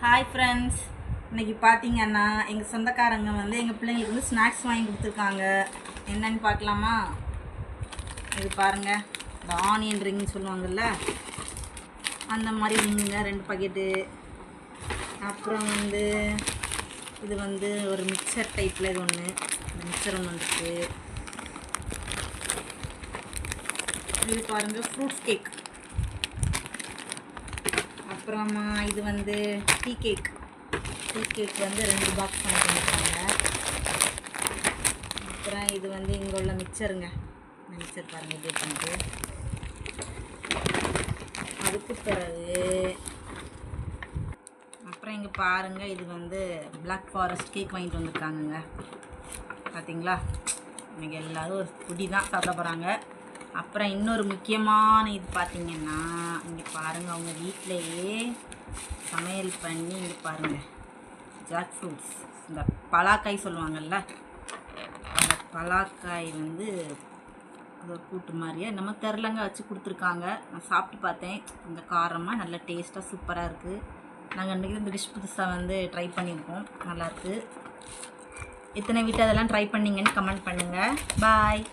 Hi friends, இன்றைக்கி பார்த்தீங்கன்னா எங்கள் சொந்தக்காரங்க எங்கள் பிள்ளைங்களுக்கு ஸ்நாக்ஸ் வாங்கி கொடுத்துருக்காங்க. என்னன்னு பார்க்கலாமா? இது பாருங்கள், இந்த ஆனியன் ரிங்னு சொல்லுவாங்கள்ல, அந்த மாதிரி ரிங்குங்க 2 பாக்கெட்டு. அப்புறம் இது ஒரு மிக்சர் டைப்பில் இது ஒன்று, மிக்சர் ஒன்று வந்துருக்கு. இது பாருங்கள், ஃப்ரூட்ஸ் கேக். அப்புறமா இது டீ கேக் 2 பாக்ஸ் பண்ணி பண்ணியிருக்காங்க. அப்புறம் இது இங்கே உள்ள மிக்சருங்க, மிக்சர் பாருங்கள் எப்படி பண்ணிட்டு. அதுக்கு பிறகு அப்புறம் இங்கே பாருங்கள், இது பிளாக் ஃபாரஸ்ட் கேக் வாங்கிட்டு வந்திருக்காங்கங்க. பார்த்தீங்களா, இன்றைக்கி எல்லோரும் ஒரு குடி தான் சாப்பிட போகிறாங்க. அப்புறம் இன்னொரு முக்கியமான இது பார்த்திங்கன்னா, இங்கே பாருங்கள், அவங்க வீட்டிலையே சமையல் பண்ணி இங்கே பாருங்கள், ஜாக் ஃப்ரூட்ஸ், இந்த பலாக்காய் சொல்லுவாங்கள்ல, அந்த பலாக்காய் அது ஒரு கூட்டு மாதிரியே நம்ம தெரிலங்க வச்சு கொடுத்துருக்காங்க. நான் சாப்பிட்டு பார்த்தேன், இந்த காரமாக நல்ல டேஸ்ட்டாக சூப்பராக இருக்குது. நாங்கள் இன்றைக்கி இந்த டிஷ் புதுசாக ட்ரை பண்ணியிருக்கோம், நல்லாயிருக்கு. எத்தனை வீட்டு அதெல்லாம் ட்ரை பண்ணிங்கன்னு கமெண்ட் பண்ணுங்கள். பாய்.